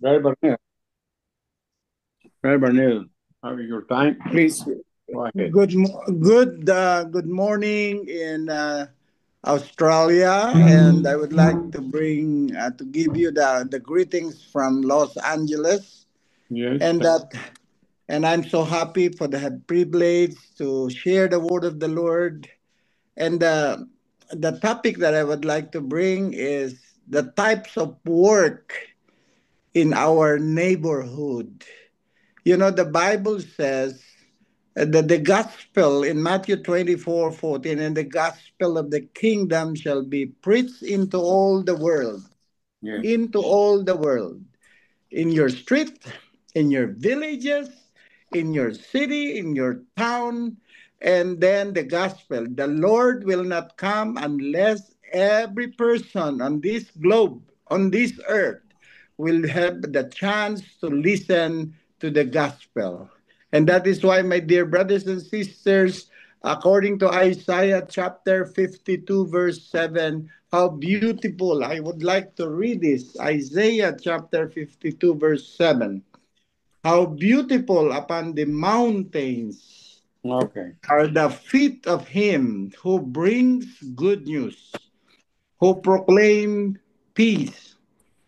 Brother Barnett, Brother Barnett, having your time. Please, Go ahead. good morning in Australia, and I would like to bring to give you the greetings from Los Angeles, Yes. and I'm so happy for the privilege to share the word of the Lord, and the topic that I would like to bring is the types of work in our neighborhood. You know, the Bible says that the gospel in Matthew 24:14, and the gospel of the kingdom shall be preached into all the world, Yes. into all the world, in your street, in your villages, in your city, in your town, and then the gospel. The Lord will not come unless every person on this globe, on this earth, will have the chance to listen to the gospel. And that is why, my dear brothers and sisters, according to Isaiah chapter 52, verse 7, how beautiful. I would like to read this. Isaiah chapter 52, verse 7. How beautiful upon the mountains Okay. are the feet of him who brings good news, who proclaim peace,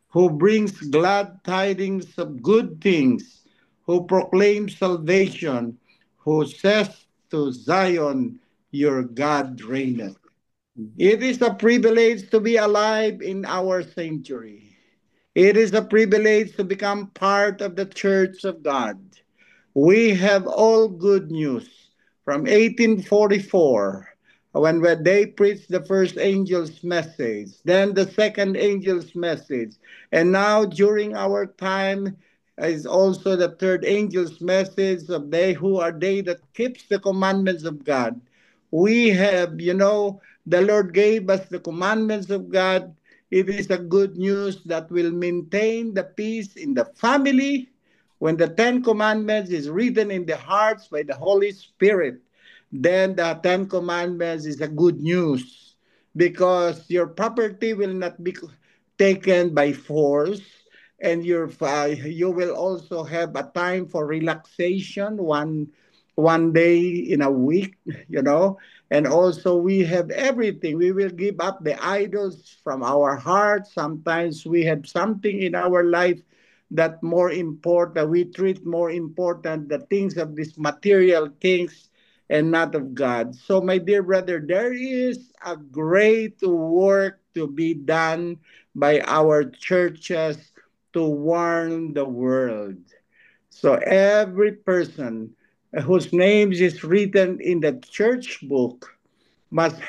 who brings glad tidings of good things, who proclaims salvation, who says to Zion, your God reigneth. It is a privilege to be alive in our century. It is a privilege to become part of the Church of God. We have all good news from 1844 when they preached the first angel's message, then the second angel's message, and now during our time is also the third angel's message of they that keeps the commandments of God. We have, the Lord gave us the commandments of God. It is a good news that will maintain the peace in the family when the Ten Commandments is written in the hearts by the Holy Spirit. Then the Ten Commandments is a good news because your property will not be taken by force, and you will also have a time for relaxation, one day in a week, and also we have everything. We will give up the idols from our hearts. Sometimes we have something in our life that more important, we treat more important the things of these material things and not of God. So, my dear brother, there is a great work to be done by our churches to warn the world. So every person whose name is written in the church book must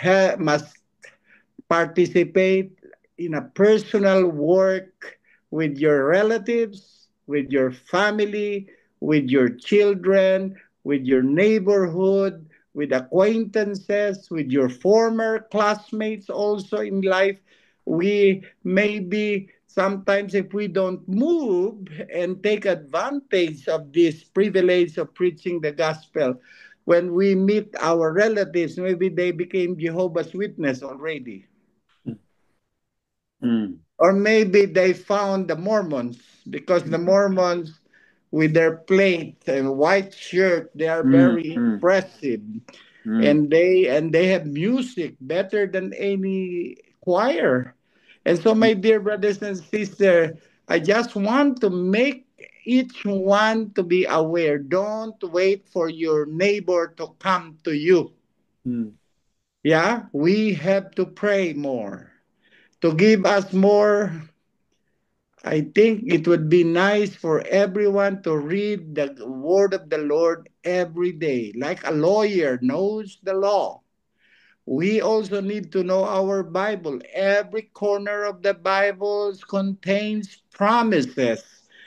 participate in a personal work with your relatives, with your family, with your children, with your neighborhood, with acquaintances, with your former classmates also in life. We maybe sometimes, if we don't move and take advantage of this privilege of preaching the gospel, when we meet our relatives, maybe they became Jehovah's Witness already. Mm. Or maybe they found the Mormons, because the Mormons, with their plate and white shirt, they are Mm. very Mm. impressive, Mm. and they have music better than any choir. And so, my dear brothers and sisters, I just want to make each one to be aware. Don't wait for your neighbor to come to you. Mm. Yeah, we have to pray more to give us more. I think it would be nice for everyone to read the word of the Lord every day, like a lawyer knows the law. We also need to know our Bible. Every corner of the Bible contains promises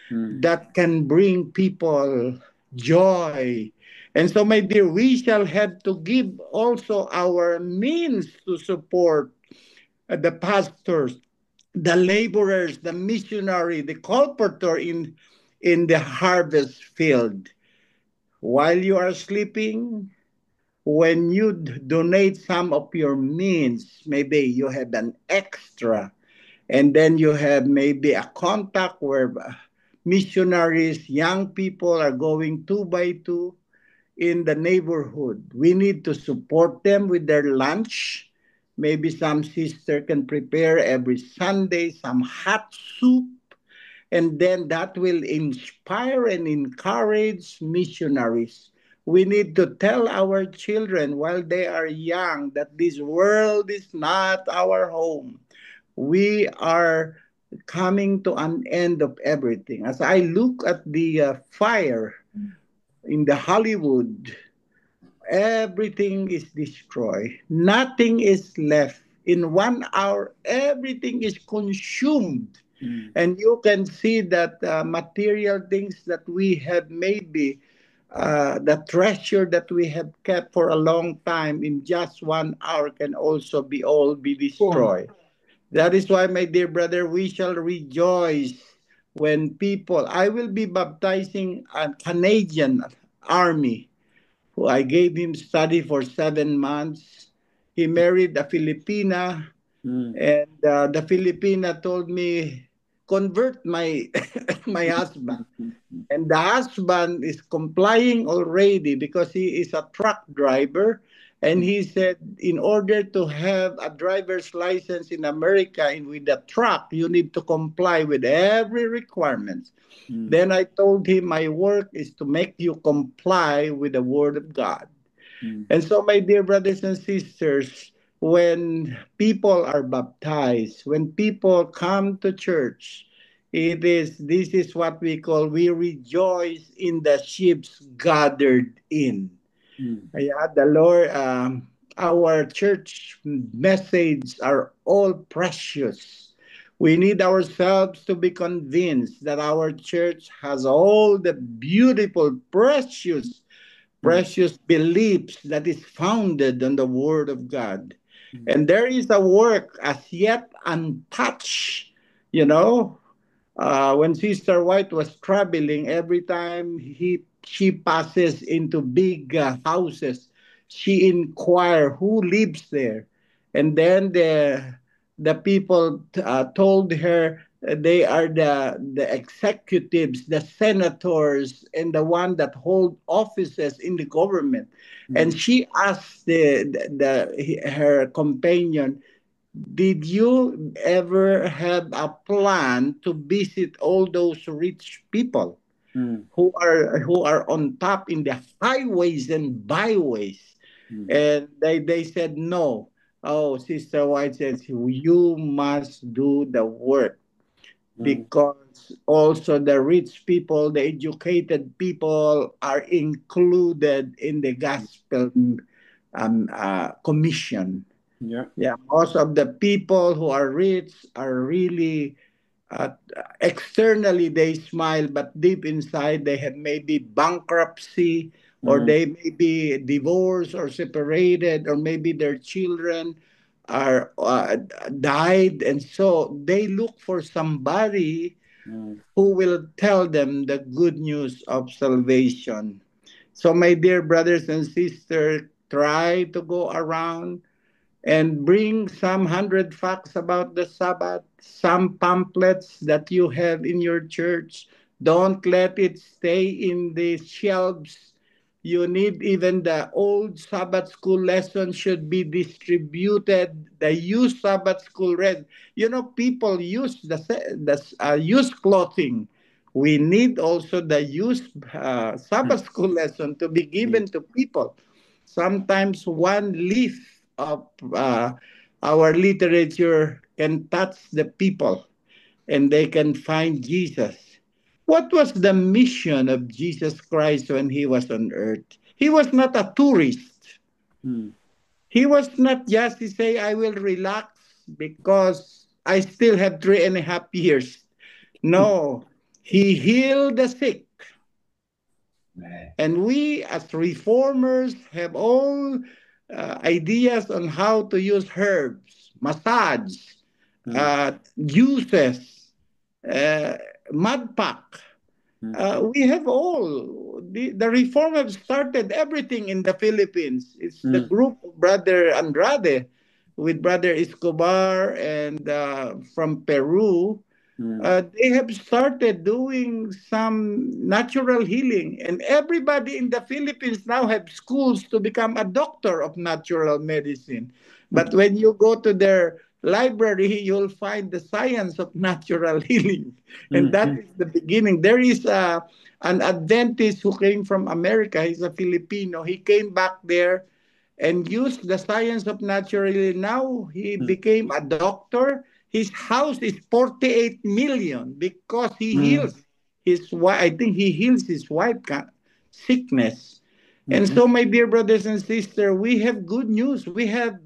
Mm. that can bring people joy. And so, my dear, we shall have to give also our means to support the pastors, the laborers, the missionary, the colporteur in the harvest field. While you are sleeping, when you donate some of your means, maybe you have an extra, and then you have maybe a contact where missionaries, young people are going two by two in the neighborhood. We need to support them with their lunch. Maybe some sister can prepare every Sunday some hot soup, and then that will inspire and encourage missionaries. We need to tell our children while they are young that this world is not our home. We are coming to an end of everything. As I look at the fire in the Hollywood, everything is destroyed. Nothing is left. In 1 hour, everything is consumed. Mm. And you can see that material things that we have, maybe the treasure that we have kept for a long time, in just 1 hour can also be all be Oh. destroyed. That is why, my dear brother, we shall rejoice when people. I will be baptizing a Canadian army who I gave him study for 7 months. He married a Filipina, Mm. and the Filipina told me, convert my my husband. And the husband is complying already because he is a truck driver. And he said, in order to have a driver's license in America and with a truck, you need to comply with every requirement. Mm. Then I told him, my work is to make you comply with the word of God. Mm. And so, my dear brothers and sisters, when people are baptized, when people come to church, this is what we call, we rejoice in the sheep gathered in. Mm. Yeah, the Lord, our church message are all precious. We need ourselves to be convinced that our church has all the beautiful, Mm. precious beliefs that is founded on the Word of God. Mm. And there is a work as yet untouched. You know, when Sister White was traveling, every time she passes into big houses, she inquire who lives there, and then the people told her they are the executives, the senators, and the one that hold offices in the government. And Mm. she asked her companion, did you ever have a plan to visit all those rich people Mm. who are on top in the highways and byways? Mm. And they said no. Oh, Sister White says, you must do the work, Mm. because also the rich people, the educated people are included in the gospel commission. Yeah. Yeah, most of the people who are rich are really, uh, externally they smile, but deep inside they have maybe bankruptcy, or Mm. they may be divorced or separated, or maybe their children are died, and so they look for somebody Mm. who will tell them the good news of salvation. So, my dear brothers and sisters, try to go around and bring some 100 facts about the Sabbath, some pamphlets that you have in your church. Don't let it stay in the shelves. You need, even the old Sabbath school lesson should be distributed. The used Sabbath school read. You know, people use the used clothing. We need also the used Mm. Sabbath school lesson to be Mm. given to people. Sometimes one leaf of our literature can touch the people, and they can find Jesus. What was the mission of Jesus Christ when he was on earth? He was not a tourist. Mm. He was not just to say, I will relax because I still have 3.5 years. No, he healed the sick. And we, as reformers, have all ideas on how to use herbs, massage, Mm. juices, uh, mud pack. Mm. We have all. The reform have started everything in the Philippines. It's the Mm. group of Brother Andrade with Brother Escobar and from Peru. mm, they have started doing some natural healing, and everybody in the Philippines now have schools to become a doctor of natural medicine. But when you go to their library, you'll find the science of natural healing, and that mm, is the beginning. There is an Adventist who came from America. He's a Filipino. He came back there and used the science of natural healing. Now he mm, became a doctor. His house is 48 million because he mm, heals his wife. I think he heals his wife sickness. And mm, so, my dear brothers and sisters, we have good news. We have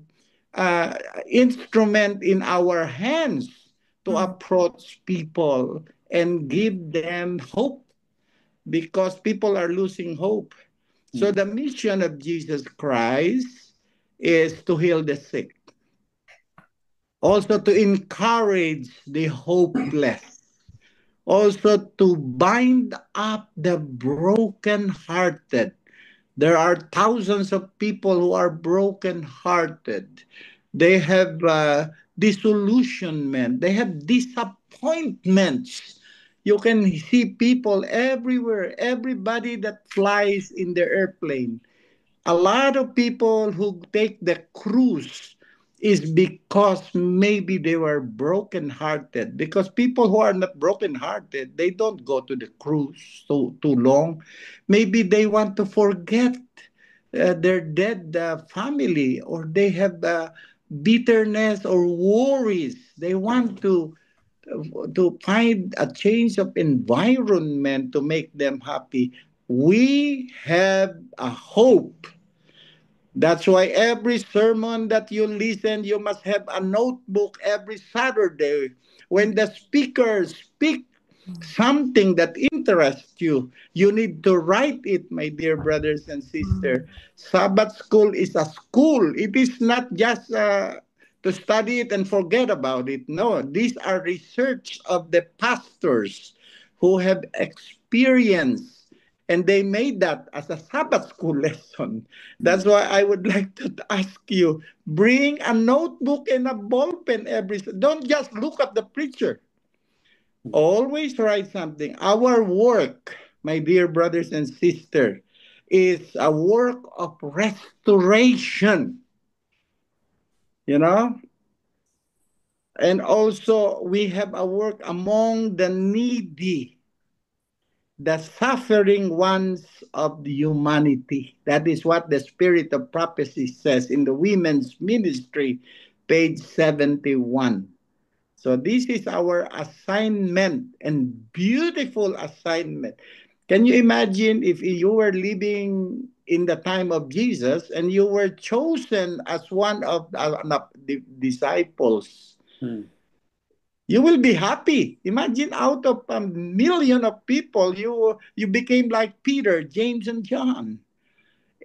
uh, instrument in our hands to mm, approach people and give them hope because people are losing hope. So mm, the mission of Jesus Christ is to heal the sick, also to encourage the hopeless, also to bind up the broken-hearted. There are thousands of people who are broken-hearted. They have disillusionment. They have disappointments. You can see people everywhere. Everybody that flies in the airplane, a lot of people who take the cruise is because maybe they were broken-hearted. Because people who are not broken-hearted, they don't go to the cruise too long. Maybe they want to forget their dead family, or they have bitterness or worries. They want to find a change of environment to make them happy. We have a hope. That's why every sermon that you listen, you must have a notebook every Saturday. When the speakers speak something that interests you, you need to write it, my dear brothers and sisters. Sabbath school is a school. It is not just to study it and forget about it. No, these are research of the pastors who have experience, and they made that as a Sabbath school lesson. That's mm, why I would like to ask you, bring a notebook and a ball pen don't just look at the preacher. Always write something. Our work, my dear brothers and sisters, is a work of restoration, you know? And also, we have a work among the needy, the suffering ones of the humanity. That is what the Spirit of Prophecy says in the women's ministry, page 71. So this is our assignment, and beautiful assignment. Can you imagine if you were living in the time of Jesus and you were chosen as one of the disciples? mm, You will be happy. Imagine out of a million of people, you became like Peter, James, and John,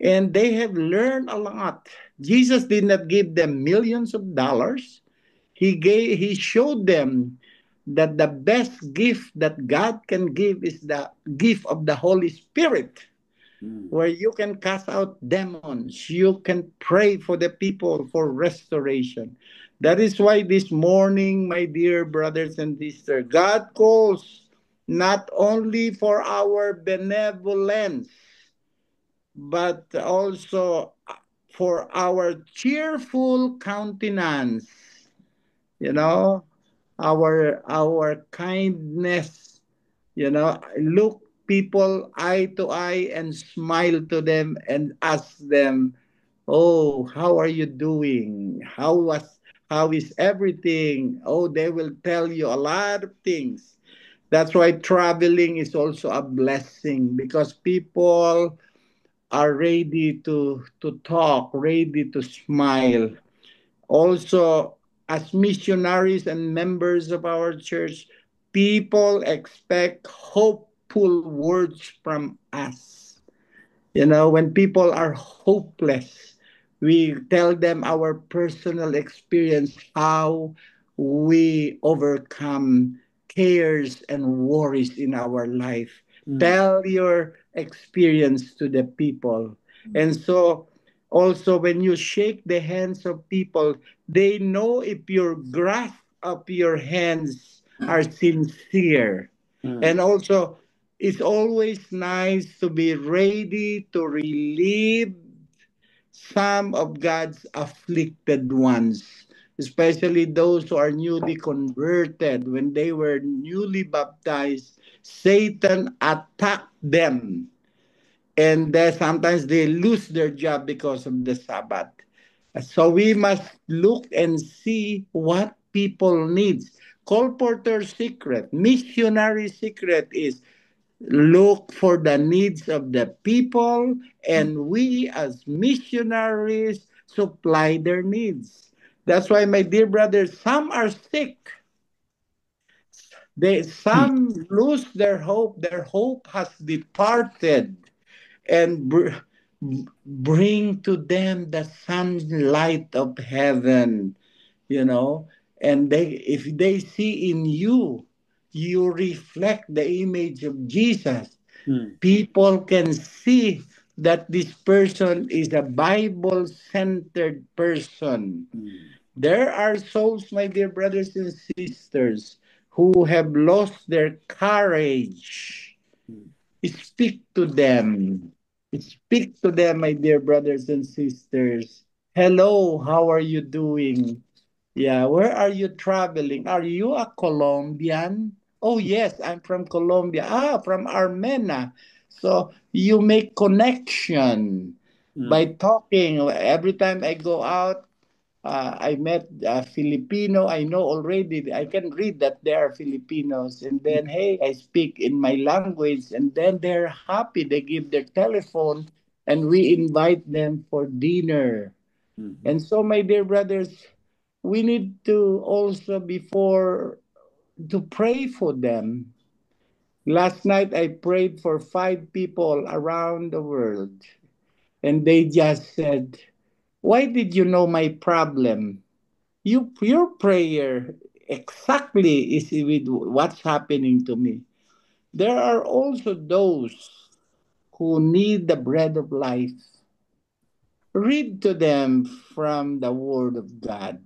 and they have learned a lot. Jesus did not give them millions of dollars. He showed them that the best gift that God can give is the gift of the Holy Spirit, mm, where you can cast out demons, you can pray for the people for restoration. That is why this morning, my dear brothers and sisters, God calls not only for our benevolence, but also for our cheerful countenance, you know, our kindness, look people eye to eye and smile to them and ask them, oh, how are you doing? How is everything? Oh, they will tell you a lot of things. That's why traveling is also a blessing, because people are ready to talk, ready to smile. Also, as missionaries and members of our church, people expect hopeful words from us. When people are hopeless, we tell them our personal experience, how we overcome cares and worries in our life. mm, Tell your experience to the people. And so, also, when you shake the hands of people, they know if your grasp of your hands are sincere. Mm. And also, it's always nice to be ready to relieve some of God's afflicted ones, especially those who are newly converted. When they were newly baptized, Satan attacked them, and sometimes they lose their job because of the Sabbath. So we must look and see what people needs. Colporteur's secret, missionary secret is look for the needs of the people, and we as missionaries supply their needs. That's why, my dear brothers, some are sick. Mm. Some lose their hope has departed, and bring to them the sunlight of heaven, you know. And if they see in you, you reflect the image of Jesus, Mm. people can see that this person is a Bible centered person. Mm. There are souls, my dear brothers and sisters, who have lost their courage. Mm. Speak to them. Speak to them, my dear brothers and sisters. Hello, how are you doing? Yeah, where are you traveling? Are you a Colombian? Oh, yes, I'm from Colombia. Ah, from Armenia. So you make connection by Mm. talking. Every time I go out, I met a Filipino. I know already. I can read that they are Filipinos. And then, hey, I speak in my language. And then they're happy. They give their telephone and we invite them for dinner. Mhm. And so, my dear brothers, we need to also, before, to pray for them. Last night, I prayed for 5 people around the world. And they just said, why did you know my problem? Your prayer exactly is with what's happening to me. There are also those who need the bread of life. Read to them from the Word of God.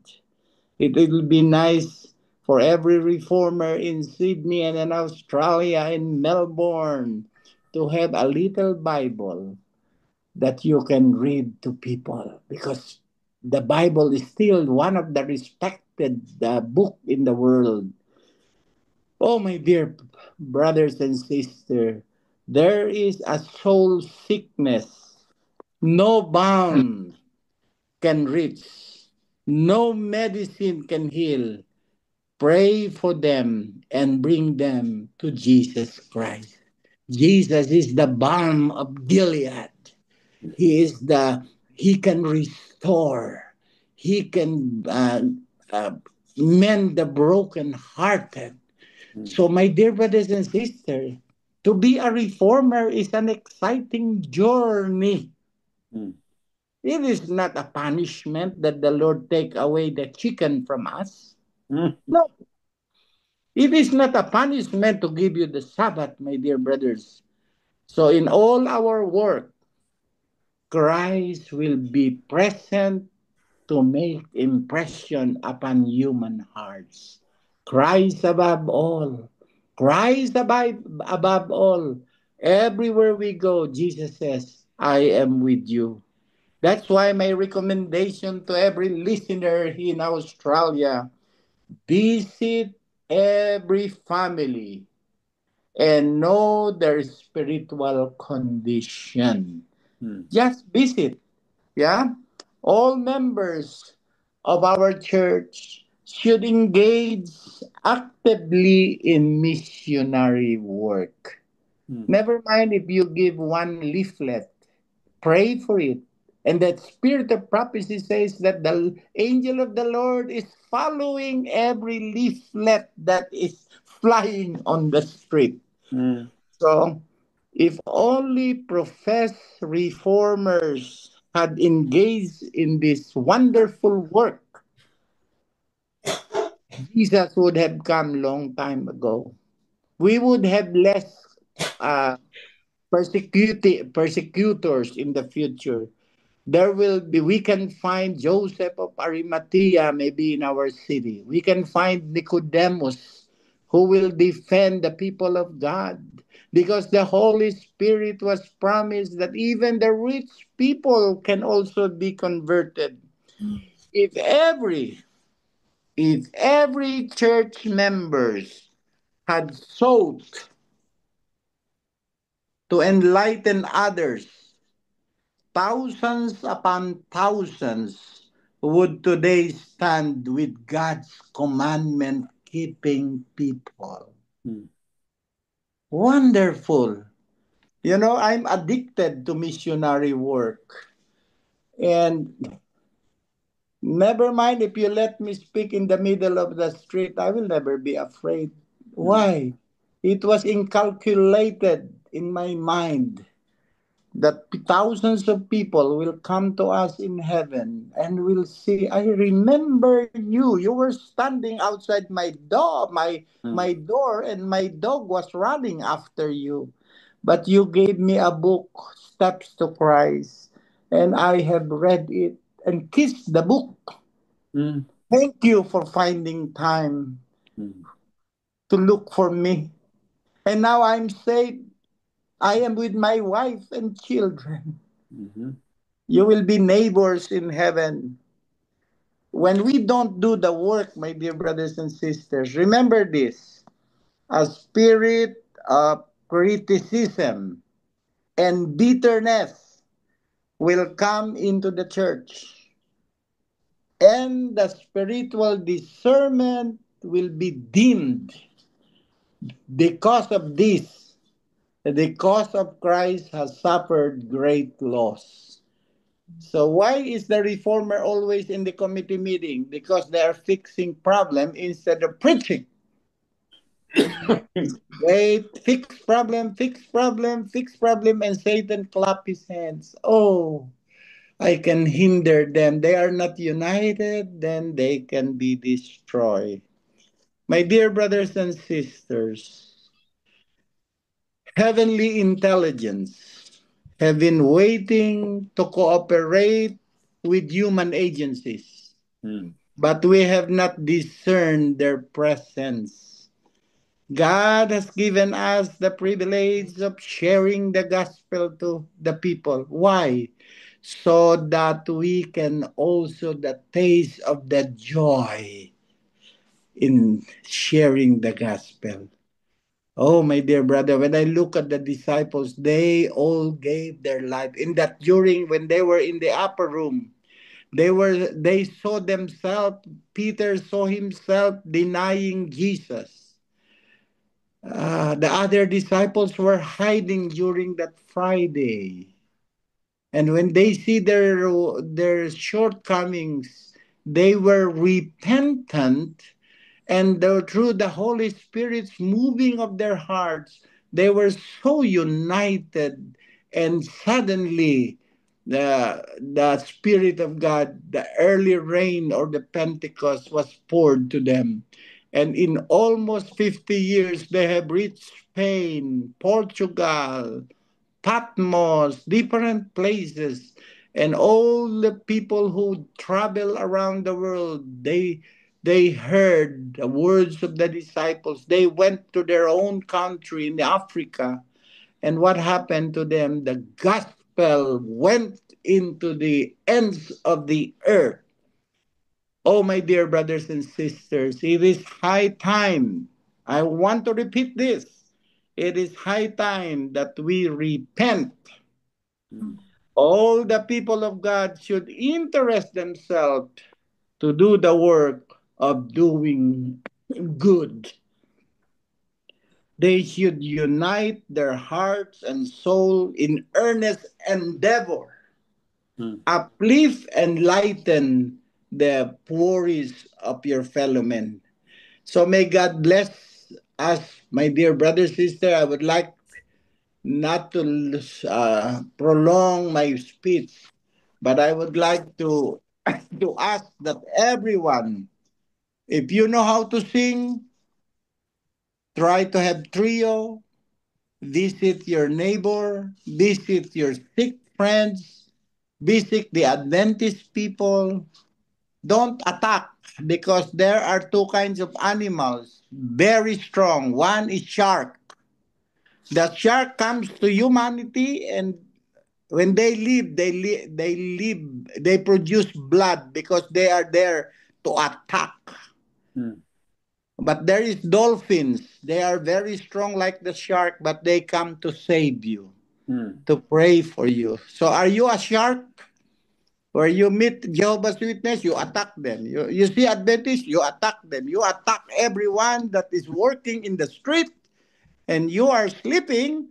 It'll be nice for every reformer in Sydney and in Australia, in Melbourne, to have a little Bible that you can read to people, because the Bible is still one of the respected book in the world. Oh, my dear brothers and sisters, there is a soul sickness no bound can reach, no medicine can heal. Pray for them and bring them to Jesus Christ. Jesus is the balm of Gilead. He is the he can restore. He can uh, mend the broken hearted. Mm. So, my dear brothers and sisters, to be a reformer is an exciting journey. Mm. It is not a punishment that the Lord take away the chicken from us. Mm. No, it is not a punishment to give you the Sabbath, my dear brothers. So, in all our work, Christ will be present to make impression upon human hearts. Christ above all. Christ above all. Everywhere we go, Jesus says, I am with you. That's why my recommendation to every listener in Australia, visit every family and know their spiritual condition. Mm. Just visit. Yeah? All members of our church should engage actively in missionary work. Mm. Never mind if you give one leaflet, pray for it. And that spirit of prophecy says that the angel of the Lord is following every leaflet that is flying on the street. Mm. So, if only professed reformers had engaged in this wonderful work, Jesus would have come long time ago. We would have less uh, persecutors in the future. There will be, we can find Joseph of Arimathea maybe in our city. We can find Nicodemus who will defend the people of God. Because the Holy Spirit was promised that even the rich people can also be converted. If every church members had sought to enlighten others, thousands upon thousands would today stand with God's commandment keeping people. mm, Wonderful. You know, I'm addicted to missionary work. And never mind if you let me speak in the middle of the street, I will never be afraid. mm, Why? It was inculcated in my mind that thousands of people will come to us in heaven and will see, I remember you. You were standing outside my mm, door, and my dog was running after you. But you gave me a book, Steps to Christ, and I have read it and kissed the book. mm, Thank you for finding time mm, to look for me. And now I'm saved. I am with my wife and children. mhm, You will be neighbors in heaven. When we don't do the work, my dear brothers and sisters, remember this: a spirit of criticism and bitterness will come into the church, and the spiritual discernment will be dimmed. Because of this, the cause of Christ has suffered great loss. So why is the reformer always in the committee meeting? Because they are fixing problem instead of preaching. They fix problem, fix problem, and Satan clap his hands. Oh, I can hinder them. They are not united, then they can be destroyed. My dear brothers and sisters, heavenly intelligence have been waiting to cooperate with human agencies, mm, but we have not discerned their presence. God has given us the privilege of sharing the gospel to the people. Why? So that we can also the taste of the joy in sharing the gospel. Oh, my dear brother, when I look at the disciples, they all gave their life. In that during when they were in the upper room, they saw themselves, Peter saw himself denying Jesus. The other disciples were hiding during that Friday. And when they see their shortcomings, they were repentant, and through the Holy Spirit's moving of their hearts, they were so united, and suddenly the Spirit of God, the early rain or the Pentecost was poured to them. And in almost 50 years, they have reached Spain, Portugal, Patmos, different places, and all the people who travel around the world, they heard the words of the disciples. They went to their own country in Africa, and what happened to them? The gospel went into the ends of the earth. Oh, my dear brothers and sisters, it is high time. I want to repeat this. It is high time that we repent. mm, All the people of God should interest themselves to do the work of doing good. They should unite their hearts and soul in earnest endeavor, mm. uplift and lighten the poorest of your fellow men. So may God bless us, my dear brother, sister. I would like not to prolong my speech, but I would like to to ask that everyone, if you know how to sing, try to have trio, visit your neighbor, visit your sick friends, visit the Adventist people, Don't attack, because there are two kinds of animals, very strong. One is shark. The shark comes to humanity, and when they live, they produce blood because they are there to attack. Mm. But there is dolphins. They are very strong like the shark, but they come to save you, Mm. to pray for you. So are you a shark? Where you meet Jehovah's Witness, you attack them. You see Adventists, you attack them. You attack everyone that is working in the street, and you are sleeping,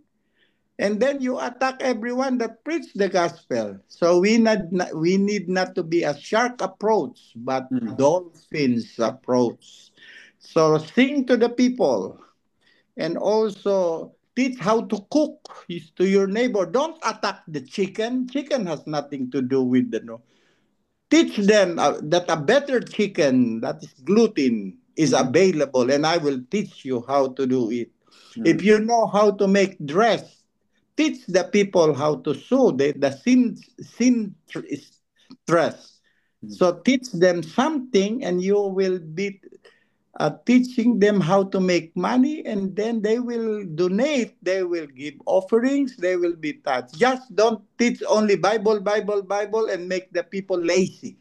and then you attack everyone that preach the gospel. So we need not to be a shark approach, but Mm. dolphins approach. So sing to the people, and also teach how to cook to your neighbor. Don't attack the chicken. Chicken has nothing to do with the no. Teach them that a better chicken that is gluten is Mhm. available, and I will teach you how to do it. If Mm. you know how to make dress, teach the people how to sew the dress. Mm. So teach them something, and you will be teaching them how to make money, and then they will donate, they will give offerings, they will be touched. Just don't teach only Bible, Bible, Bible, and make the people lazy.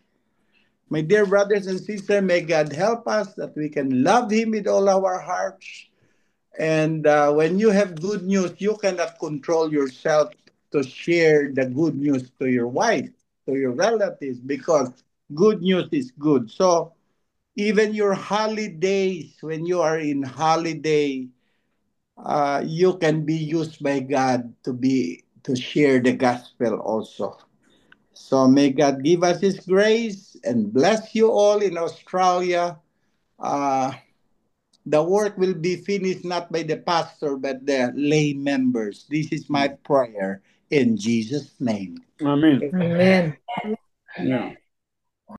My dear brothers and sisters, may God help us that we can love Him with all our hearts. And when you have good news, you cannot control yourself to share the good news to your wife, to your relatives, because good news is good. So even your holidays, when you are in holiday, you can be used by God to share the gospel also. So may God give us His grace and bless you all in Australia. Uh, the work will be finished not by the pastor but the lay members. This is my Mm. prayer in Jesus' name. Amen. Amen. Yeah.